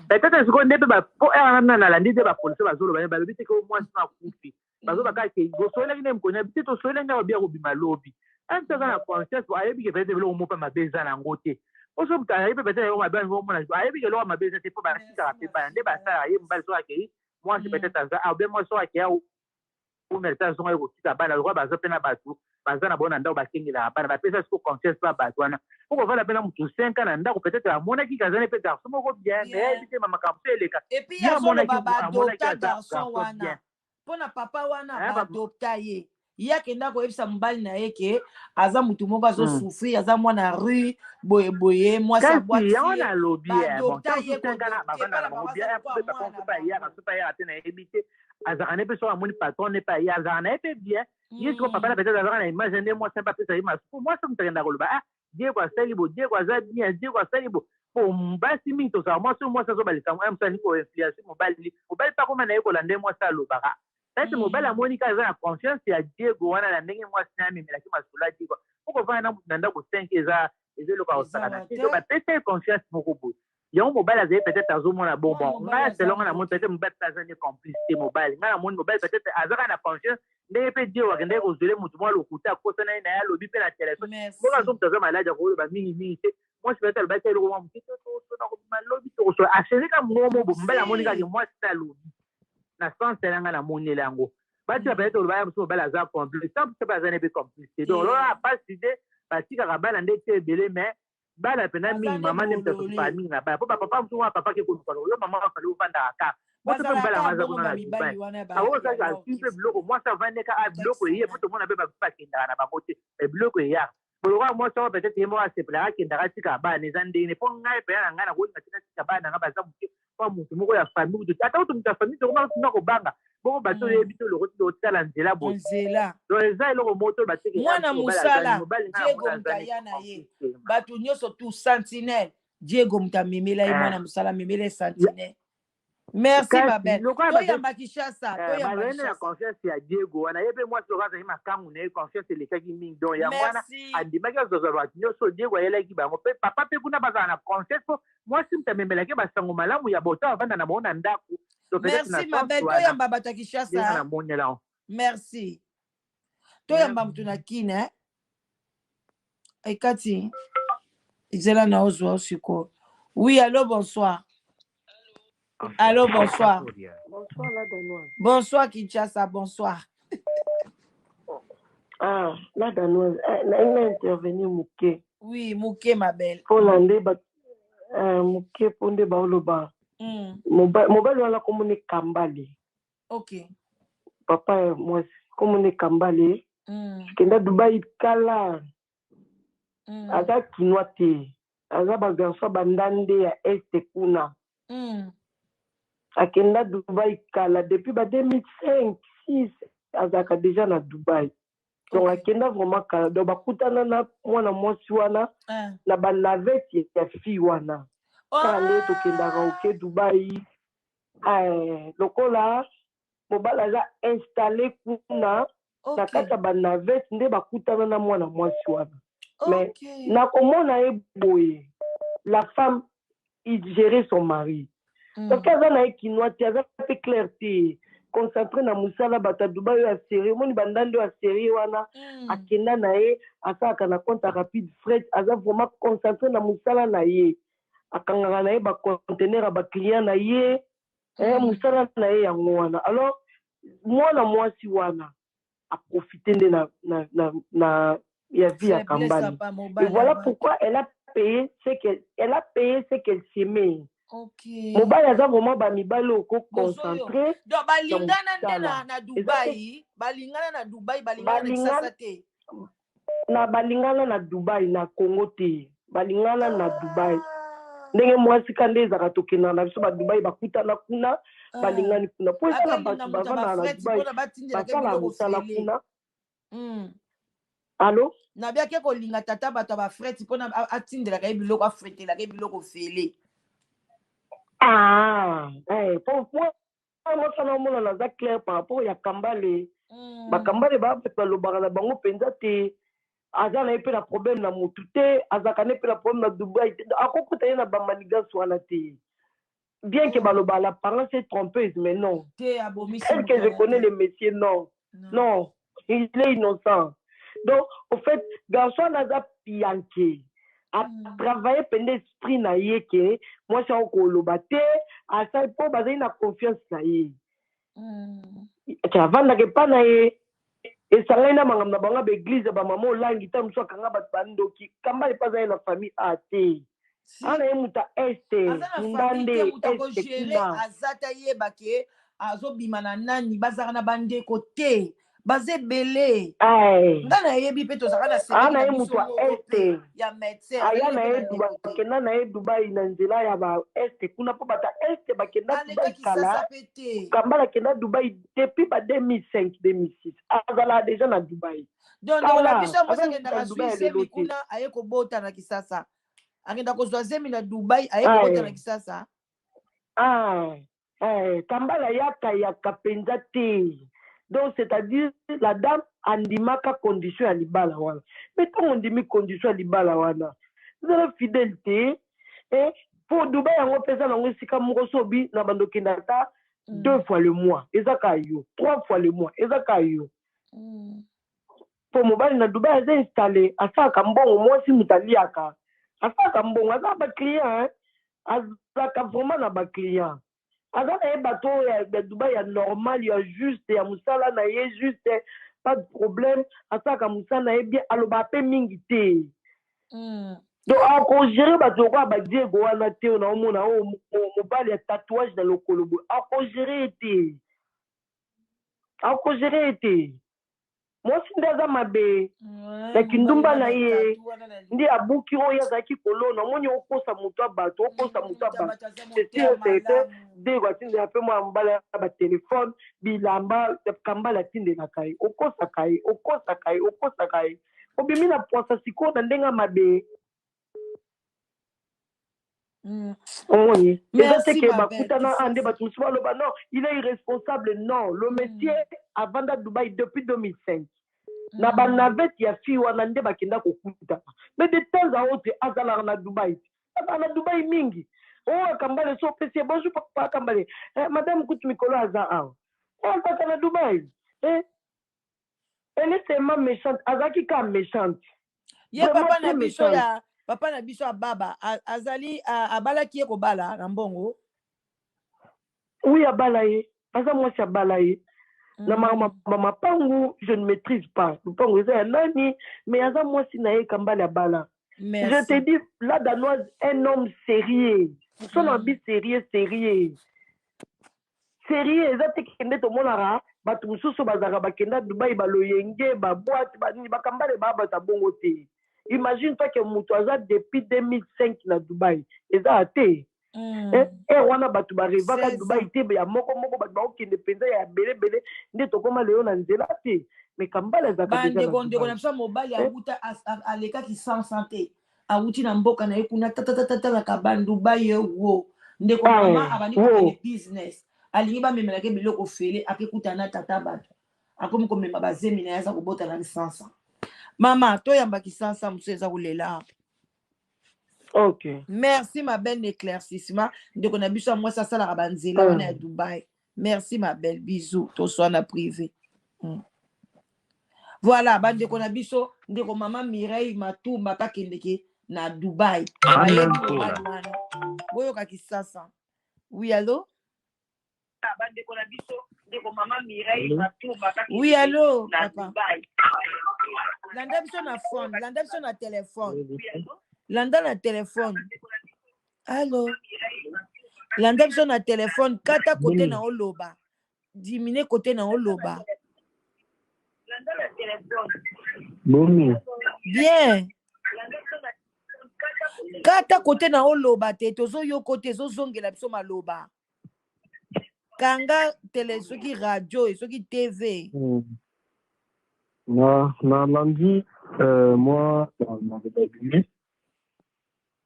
peut-être ce qu'on ne peut pas pour na la ndite ba police ba zolo ba bite ko moi na kufi ba zo ba ka ke go so le ne mkonya bite to so le nga ba bia go bimalobi anta na conscience ba yebi ke peut-être le mo pa mabeza na ngote o so mta yebi peut-être o mabeza go mona ba yebi ke lo mabeza te po ba sika pe ba nde ba sa yebi ba so ke moi c'est peut-être ça a bien moi so ke o merita so ngo tika bana lo ba zo pena batu bazana bona ndao bakengela bana ba pesa siko conscience ba batwana pour vala pena mutu 5 ans ndako peut-être amona ki kazane pe garçon moko bien mais bite mama kapseleka et puis ya mona baba adopta garçon wana pona papa wana ba adopta ye yake ndako ebisa mbali na yeke aza mutu moko azo souffrir aza mwana rue boye moi sa boîte ya ona lobby bon ye ko kana bavana na mo bien pa ya pas ya tena ebite azakane pe so amoni patron ne pa ya azakane pe bien yes ko papa peut-être azakane imagine moi c'est pas ça ima pour moi ça mtenda koloba ah Dieu kwa salibo Dieu kwa za bien Dieu kwa salibo pour mbasi mingi to ça moi ça zo balika moi msani ko influence mobile pa koma na yeko lande moi ça lobaka peut-être mobile amoni ka za confiance ya Diego wana na ndenge moi sinami melaki masula Diego poko vana na ndako 5 eza lo ka osana to ba peut-être confiance moko bo ya mobile azali peut-être azomona bon nga selon na mon peut-être mobile azani complicité mobile nga na mon mobile peut-être azaka na confiance ndenge pe Dieu wakende ko zole mutu mwa lokuta kosa na ya lobi pe na téléphone boka zo mtazama malaja ko ba mingi te moi je peut-être ba telo ko mwa mtito to na ko malobi to so achenika mwomo bo mbala monika ke moi ça lobi na sens nga na monela ngo ba tu peut-être lo ba mso bala za complice ça peut pas azane pe complicité donc là pas idée ba tika ka bala ndete belé mais bala pena mi mama ne mtatu famille na ba papa mtu wa papa ke ko yo mama wa falo fanda aka moi to bala maza ko na ba awo sa ka simple bloko moi ça va ne ka a bloko ye poto mona be ba pa kinda na ba mote e bloko ya bolwa moi ça peut-être mo a se pla kinda ka tika ba ne zande ne po ngai pe na ngana ko tika tika ba na ba za muke pa mutu moko ya famille to ata to muta famille to na ko banga boko bato ye bito lo ko tala nzela bo nzela do eza lo moto ba teke mwana musala Diego mtayana ye bato nyoso tu sentinelle Diego mtamimela ye mwana musala mimela sentinelle merci babel to ya makishasa to ya makishasa na confiance ya Diego wana yebe mwa so kaza ima kangu na confiance le kaki mingi don ya mwana andimaki zozoro nyoso Diego yela ki bango pe papa pe kuna baza na confiance moi simtamemela ke basango malamu ya bota avanda na bona ndako. Merci ma belle toyamba batakishasa merci toyamba mtuna kine ekati izela na ozwa osiko oui allô bonsoir allô bonsoir bonsoir la Danoise bonsoir Kinshasa bonsoir ah la Danoise na intervenir muke oui muke ma belle pour l'ande muke ponde baoloba mobile wana komone kambale ok papa moi komone kambale kenda Dubai kala aza kinwa te aza bagarso bandande ya este kuna akenda Dubai kala depuis ba 2005 6 azaka déjà na Dubai donc akenda vraiment kala donc bakutana na mwana mwasi wana na balavete ya fille wana kande tokendaka oke Dubai lokola mobala aza installé kuna na kati ya banavete nde bakutana na mwana mwasi wana mais nakomona ye boye la femme il gérait son mari parce que aza na ye kinwa te aza pe clair te concentré na musala bato ya Dubai oyo ya série omoni bandande oyo ya série wana akenda na ye asalaka na compte rapide fret aza vraiment concentré na musala na ye akangaka na ye bacontener ya baclient na ye musala na ye yango wana alors mwana mwasi wana aprofite nde na ya vie ya kambani et voilà pourquoi elle a payé ce qu'elle s'aimait. Mobile aza vraiment ba mibali oko concentré donc balingana nde na Dubai balingana na Dubai balingana na Kinshasa te na balingana na Dubai na Congo te balingana na Dubai. Ndenge mwasi kande ezaka tokenda na biso ba Dubai bakutana kuna balingani kuna. Po eza na bato bavanda na Dubai basala mosala kuna. Allô? Na bia ke kolinga tata bato ba freti pona atindelaka ye biloko afretelaka ye biloko fele. Mosala omona naza clair par rapport ya Kambale. Bakambale balobaka na bango mpenza te aza na ye mpe na problème na motu te azaka ne mpe na problème na Dubai te akokuta ye na bamanigansi wana te. Bien que balobaka l'apparence est trompeuse, mais non. Tel que je connais le métier, non. Non, il est innocent. Donc, au fait, garçon naza pianke a travaillé pendant l'esprit na yeke, moi c'est encore lobate, à ça il faut baser na confiance na ye. Tu avant na pas na ye et ça là na mangam na banga l'église ba maman langi tam so kanga ba bandoki kamba le pas na famille ate. Ana ye muta este ndande este kuna azata ye bake azobima na nani bazaka na bande côté baze belé ngana yebi pe tozaka na semaine ana ye mutu este ya médecin aya na ye Dubai bakenda na ye Dubai na nzela ya ba este kuna po bata este bakenda Dubai kala kambala kenda Dubai depuis ba 2005 2006 azala déjà na Dubai donc la biso mo sakenda ka Suisse mikuna aye ko bota na Kisasa akenda ko zemi na Dubai aye ko bota na Kisasa kambala yaka ya kapenza te. Donc, c'est-à-dire, la dame andimaka condition à libala wana. Mais quand on dit condition à libala wana, vous avez fidélité, et pour Dubaï, on fait ça dans le sika mourosobi, na bando kindata, 2 fois le mois, ezaka yo, 3 fois le mois, ezaka yo. Pour mobile na Dubaï, ils ont installé, à ça, comme bon, moi, si moutaliaka, à ça, comme bon, à ça, ba client, à ça, vraiment, na ba client. Avant un bateau de Dubaï, il y a normal, il y a juste, il y a Moussala, il y a juste, pas de problème. À ça, quand Moussala est bien, alors, il y a mingité. Donc, encore gérer, bateau, quoi, Diego, on a été, on a mobile, il y a tatouage dans le colobo. Encore gérer, été. Encore gérer, été. Moi, si ndaza mabe, na kindumba na ye, ndi abuki oya zaki kolona, moni okosa mutu abato, okosa mutu abato. C'est sûr, c'est de quoi tinde un peu moi mbala ba téléphone, bilamba, kambala tinde na kai, okosa kai, okosa kai, okosa kai. Obimi na posa siko na ndenga mabe. Oui. Merci, que non, il est irresponsable. Non, le métier avant de Dubaï depuis 2005. Na ba navette ya fi wana nde bakenda kokuta. Mais de temps à autre azala na Dubaï. Na Dubaï mingi. Oh kambale so pesi bonjour papa kambale. Madame kutu mikolo aza a. On va na Dubaï. Elle est tellement méchante, azaki ka méchante. Ya papa na biso ya papa na biso baba azali abalaki ye kobala na mbongo. Oui abalaye, asa moi c'est abalaye. Na mama pangu je ne maîtrise pas. Pangu c'est nani mais asa moi si nae kambala bala. Je te dis la danoise un homme sérieux. Son habit sérieux. Sérieux ezate kende to monara batu mususu bazaka bakenda Dubai baloyenge ba boîte ba ni bakambale baba ta bongo te. Imagine toi que Moutouaza depuis 2005 na Dubaï. Et ça a été. Et on a battu à Dubaï. Il y a moko qui ne pensa ya belé. Ne to comme Léon Anzela. Mais quand on les a bande gonde on a besoin mobile ya buta à l'état qui sans santé. A uti na mboka na ekuna tata la kabane Dubaï wo. Ndeko mama abani ko business. Ali ba memela ke biloko fele akekuta na tata bato. Akomi ko mema bazemi na yaza kobota na lisansa. Maman, toi yamba Kisasa museza kulela. Ok. Merci ma belle éclaircissement. Donc on a besoin moi ça la rabanzela on est à Dubaï. Merci ma belle, bisous. Toi sois na privé. Voilà, bande qu'on a besoin ndeko maman Mireille Matumba kakendeke na Dubaï. Boyo ka Kisasa. Oui, allô? Bande qu'on a besoin ndeko maman Mireille Matumba kakendeke. Oui, allô, papa. Landa biso na phone, landa biso na téléphone. Landa na téléphone. Allô? Landa biso na téléphone, kata côté na oloba. Dimine côté na oloba. Landa na téléphone. Bon. Bien. Kata kote na oloba te tozo yo kote zo zongela biso maloba. Kanga télé soki radio et soki TV. Non, lundi, moi, dans le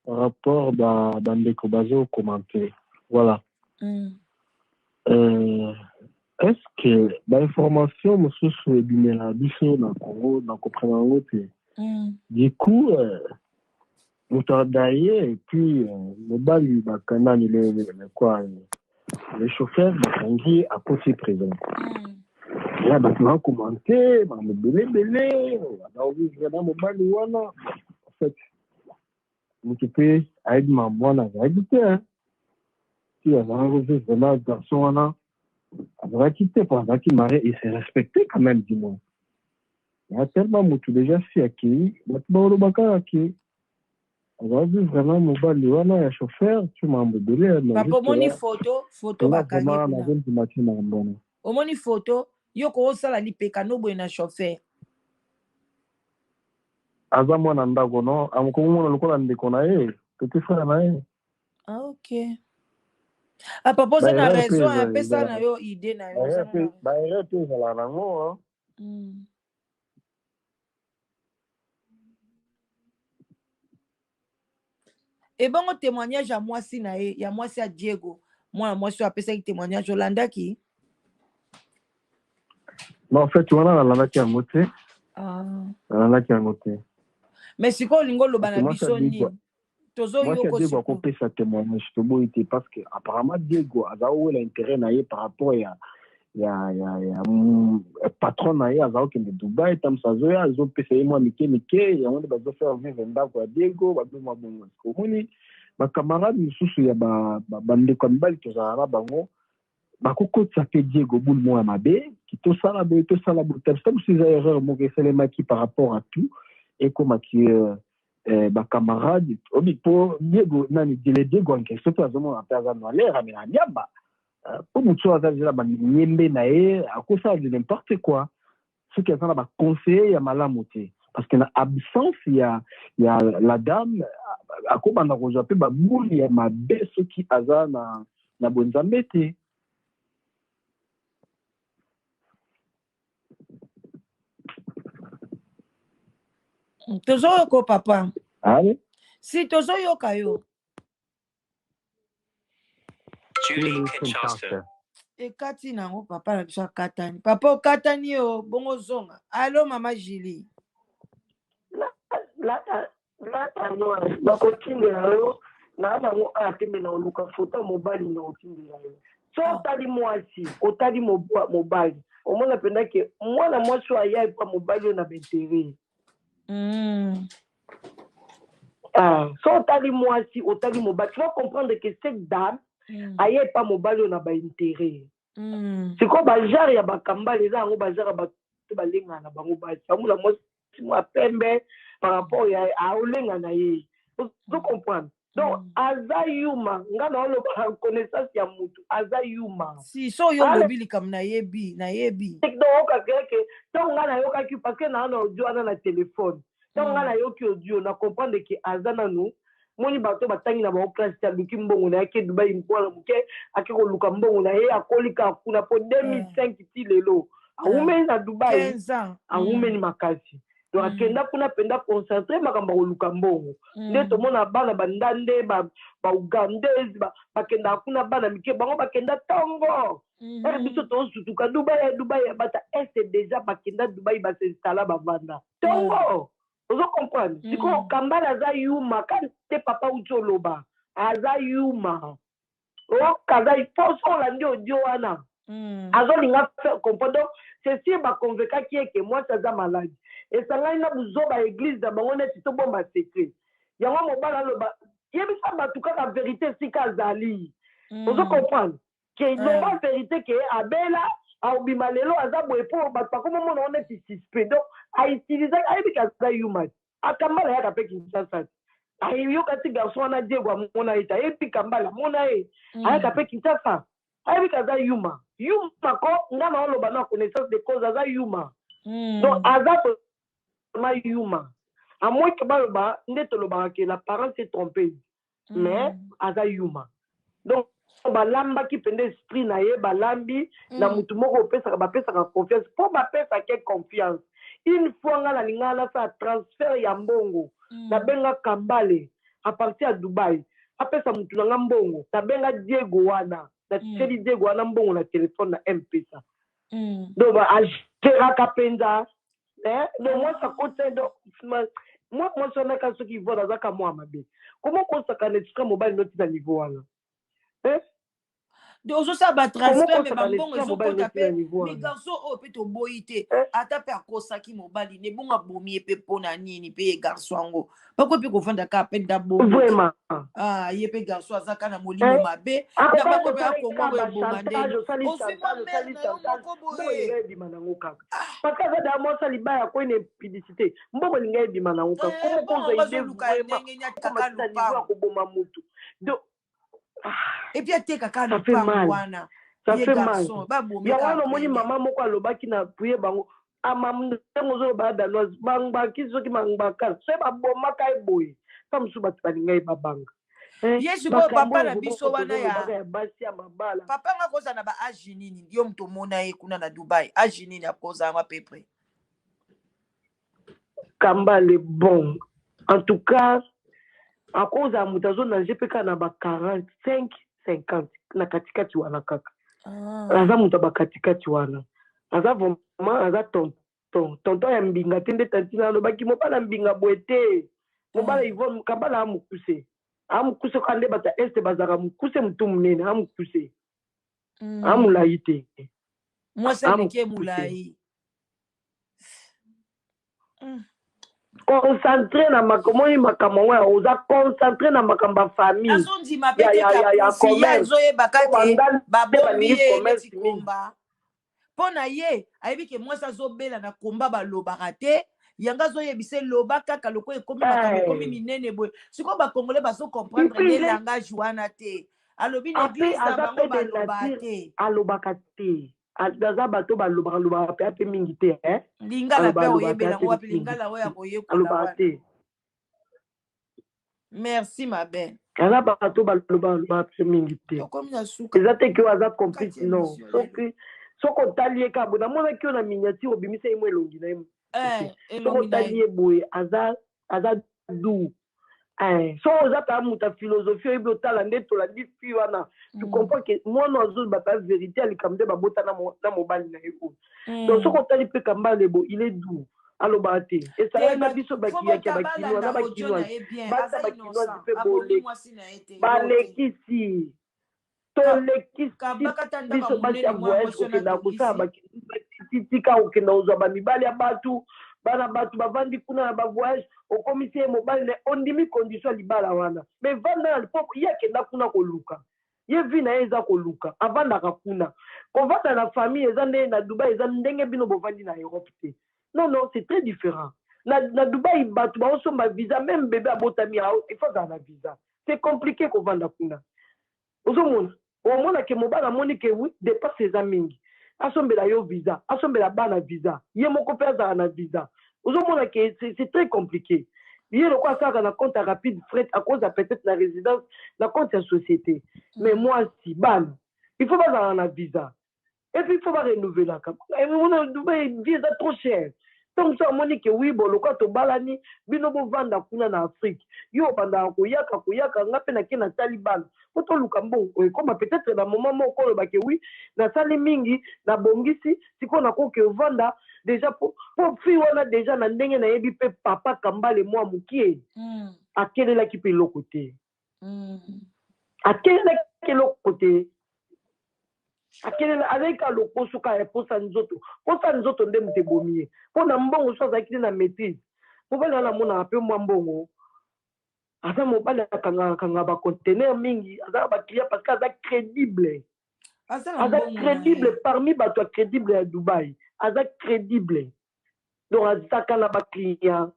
par rapport à Bandeko Bazo commenter. Voilà. Est-ce que l'information, monsieur, sur le Binela, Bisso, dans le Congo, dans le Congo, du coup, et puis, le bal, les chauffeurs, à côté présent. Là, maintenant, commenter, belé, en fait, tu peux aider ma bonne à si elle a enlevé vraiment garçon, elle va quitter pendant qu'il m'arrête et c'est respecté quand même, dis-moi. Il y a tellement de gens déjà si acquis, maintenant, le bac acquis. Elle va vu vraiment mon bal, il y a un chauffeur, tu m'as embêté. Papa, moni photo, bakangi. Au moni photo, yoko osala lipeka no boyena chauffeur. Aza mwana ndako no amukomona lokola ndeko na ye petit frère na ye. Ah ok. Ah papa ça na raison un peu ça na yo idée na yo ça na. Ba ere pe za la ngo. Et bon témoignage à moi si na ye ya moi si à Diego. Moi je appelle ça témoignage Yolanda qui. Non en fait tu vois la qui a moté. Ah. La qui a moté. Mais si quoi lingo lo bana bisoni tozo yo ko Diego ko pesa témoignage to boité parce que apparemment Diego a dawo l'intérêt na par rapport ya patron na ya za ke Dubai tam sazo ya zo pesa moi mike ya on ba zo faire vivre ndako ya Diego ba do mabongo ko moni ba camarade mususu ya ba bande comme bal to za bango ba ko tsa pe Diego boule moi mabe qui to sala bo tel ça c'est erreur mo que c'est les maquis par rapport à tout et comme qui ba camarade obi po Diego nani dile Diego en question to azomo apaza no l'air mais na diaba pour mucho azazela ba nyembe na ye akosa de n'importe quoi ce qui est ça ba conseiller ya malamuté parce que na absence ya la dame akobanda ko jape ba bouli ya mabe ce qui aza na bonzambete. Tozo yoko papa. Allez. Si tozo yoka yo. Julie Kinshasa. E kati nango papa na biso katani. Papa katani yo bongo zonga. Allo mama Julie. La no ba ko tindela yo na bango atembe na luka photo mobile na otindela yo. So tali mwasi, otali mobile. Omona penda ke mwana mwasi wa ya pa mobile na bentere. So otali mwasi, otali mobile. Tu vas comprendre que cette dame aye pas mobile na ba intérêt. C'est quoi bazar ya bakamba les gens ngo bazar ba balenga na bango ba. Amula mwasi mwa pembe par rapport à olenga na ye. Tu comprends? Donc azayuma ngana olo ba connaissance ya mutu azayuma. Si so yo mobile comme na yebi. Donc que donc ngana yo ka ki parce que na audio na téléphone. Donc ngana yo ki audio na comprendre que azana nous moni bato batangi na ba classe ya luki mbongo na yake Dubai mpola muke akiko luka mbongo na ye akolika kuna po 2005 ti lelo. Aume na Dubai. 15 ans. Aume ni makasi. Donc akenda kuna penda concentrer makamba koluka mbongo. Nde to mona bana bandande ba Ugandese ba kenda kuna bana mike bango bakenda tongo. Biso to sutuka Dubai bata est déjà bakenda Dubai ba s'installer ba vanda. Tongo. Vous comprenez? Si ko kambala za yuma kan te papa ucholoba. Aza yuma. O kaza iposo la ndio wana. Azolinga comprendre c'est si ba convaincre qui est que moi ça za malade. Et ça là ina buzoba église da bango net to bomba secret. Yango mobala loba. Yebisa batuka la vérité si kazali. Vous comprenez? Que non pas vérité que abela au bimalelo azabo epo batpa comme mon on est suspect. Donc a utiliser a bika za human. Akambala ya kape Kinshasa. Ayo kati garçon na Diego mona ita epi kambala mona e. Aya kape Kinshasa. Ayo bika za human. Human ko ngana oloba na connaissance de cause za human. Donc azabo ma human. à moins que baloba ndetoloba que la parent s'est trompée mais aza yuma donc balamba qui pende esprit na ye balambi na mutu moko opesaka bapesaka confiance po bapesa ke confiance une fois nga nalinga na sa transfert ya mbongo nabenga Kambale à partir à Dubaï apesa mutu na nga mbongo nabenga Diego wana na tseli Diego wana mbongo na téléphone na M-Pesa donc agéraka penza donc moi ça compte donc moi sur na ka soki vola zaka moi mabe comment kosaka na tsika mobile noti na niveau wana de ozosa batransfert me bambongo ezokota mpe migarso oyo mpe toboyi te ata mpe akosaki mobali ne bongo abomi ye mpe mpona nini mpe ye garso yango bakoki mpe kofanda kaka mpe ndabongo ye mpe garso azaka na molimo mabe na bango mpe akongwa boye eboma ndeni osima mere na yo moko boye ebima nango kaka parce que aza mwasa libaya koyi na publicité mbongo elinga ebima nango kaka komo kozoluka ndenge nyakaka lupango akoboma mutu donc et puis ateka kana lupango wana ça fait mal ya wana omoni mama moko alobaki na puye bango ntango ozoloba danoise bangaki soki bangbakala so babomaka eboye sa mosusu bato balinga ye babanga ye sikoyo papa na biso wana ya basi ya mabala papa nga akoza na baage nini yo moto omona ye kuna na Dubai age nini akoza yango apepre Kambale bon en tout cas akoza moto azonange mpe kaka na ba 45 50 na katikati wana kaka aza moto bakatikati wana aza vraiment aza tonton ya mbinga te nde tantina alobaki mobala mbinga boye te mobala Yvonne Kambala amukuse ka nde bato ya este bazaka mukuse mutu munene amukuse amulayi te mwasi aleki emulayi concentré na makambo makambo wana oza concentré na makambo ya famille azondima pe te ya commerce azoyebaka te babombi ye neti komba mpo na ye ayebi ke mwasi azobela na komba balobaka te yango azoyebisa eloba kaka lokola ekomi makambo ekomi minene boye sikoyo bakongole bazokomprendre ye langage wana te alobi na eglise na bango balobaka te alobaka te aza bato balobaka mpe ape mingi te lingala mpe oyebela ngo wapi lingala oyo akoyekola wana merci ma belle aza bato balobaka mpe mingi te eza te ke oyo aza complice non soki otali ye kabo namonaki yo na miniature obimisa ye mo elongi na ye soki otali ye boye aza du so oza kaka moto ya philosophie oyebi otala nde tolandi fi wana tu comprends ke mwana azobata vérité ya likambo nde babota na mobali na ye oyo donc soki otali mpe Kambale bo il est doux alobaka te esali na biso bakiyaki ya bakinois na bakinoise bata bakinoise mpe balekisi tolekisi biso basi ya voyage kokenda kosala tika kokenda kozwa bamibali ya bato bana bato bavandi kuna na bavoyage okomisi ye mobali na ondimi condition ya libala wana mais vanda na poko ye akenda kuna koluka ye vi na ye eza koluka avandaka kuna kovanda na famille eza nde na Dubai eza ndenge bino bovandi na Europe te non non c'est très différent na Dubai bato baosomba visa même bébé abotami il faut azala na visa c'est compliqué kovanda kuna ozomona omona ke mobali amoni ke wi dépense eza mingi asombela yo visa asombela bana visa ye moko mpe azala na visa ozomona ke c'est très compliqué ye loko asalaka na compte ya rapide fret akoza peut-être na résidence na compte ya société mais mwasi bana il faut bazala na visa et puis il faut barenouvelaka vie eza trop cher donc so amoni ke wi bo loko tobalani bino bovanda kuna na Afrique yo obandaka koyaka nga mpe nake nasali bana po toluka mbongo ekoma peut-être na moment moko oloba ke wi nasali mingi nabongisi sikoyo nakoki ovanda déjà po fi wana déjà na ndenge nayebi mpe papa Kambale mwa mokie akelelaki mpe eloko te akelelaki eloko te akelela azalaki aloposo kaka posa nzoto nde moto ebomi ye mpo na mbongo so azalaki te na maîtrise mobali wana amonaka mpe mwa mbongo aza mobali akangaka bacontener mingi azalaka baclient parce que aza crédible parmi bato ya crédible ya Dubai aza crédible donc azalaka na baclient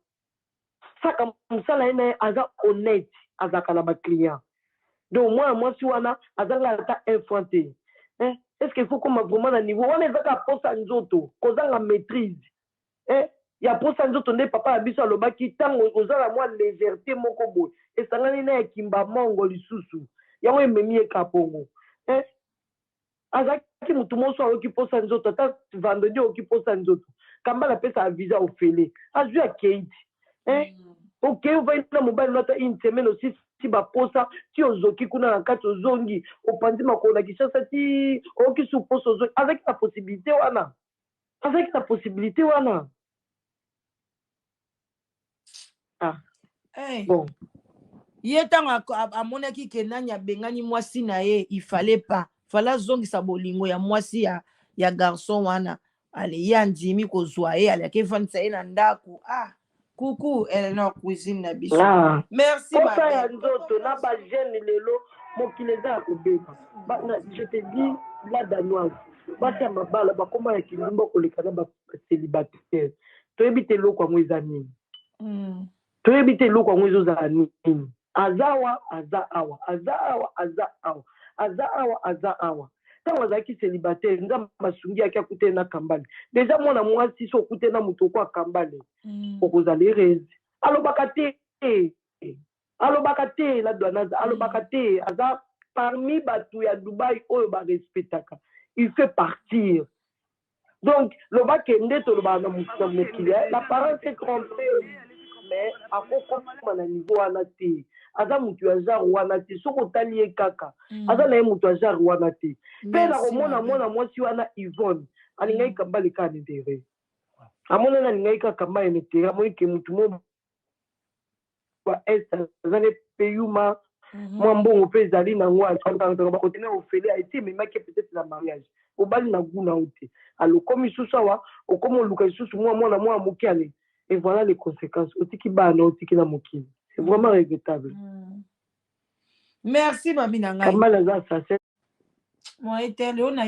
saka mosala ye na ye aza honnête azalaka na baclient donc mwana mwasi wana azalaka ata infant te est-ce qu'il faut koma vraiment na niveau wana ezaka posa nzoto kozanga maîtrise ya posa nzoto nde papa ya biso alobaki ntango kozala mwa légèreté moko boye esangani na ekimba mongo lisusu yango ememi ye kapongo azalaki motu moso aoki posa nzoto ata vendredi aoki posa nzoto kambala apesa avisa ofele azwi akei ti okei ovai na mobali nata une semaine aussi ti baposa ti ozoki kuna na kati ozongi opanzi makolo na kishasa ti oyoki su posa ozongi azalaki na possibilité wana bon ye ntango amonaki ke nani abengani mwasi na ye ifale pa fala azongisa bolingo ya mwasi ya garçon wana ale ye andimi kozwa ye aleki efandisa ye na ndako kuku Eleanor cuisine na biso merci posa ya nzoto na bagene lelo mokili eza ya kobeba je te dis la danoise basi ya mabala bakoma ya kindumba koleka na bacélibataire toyebi te eloko yango eza nini toyebi te eloko yango ezozala nini azawa ntango azalaki célibataire nzambe basungi yaki akute na kambale deja mwana mwasi so okute na moto oko akambale okozala ereze alobaka te la douanaze alobaka te aza parmi bato ya Dubai oyo barespectaka il fait partir donc lobake nde tolobaka na mokili l'apparence est trompée mais akokoma na niveau wana te aza motu ya genre wana te soki otali ye kaka aza na ye motu ya genre wana te mpe na komona mwana mwasi wana Yvonne alingaki kambale kaka netere amonani alingaki kaka kambale netere amoni ke motu mo baest aza ne peyuma mwa mbongo mpe ezali nango bakotene ofele aeti ememaki peut-être na mariage obali na guna o te alokomi lisusu awa okomi oluka lisusu mwana mwa moke ale et voilà les conséquences otiki bana otiki na mokili c'est vraiment regrettable merci mami na ngai kambala za assassin moi etele ona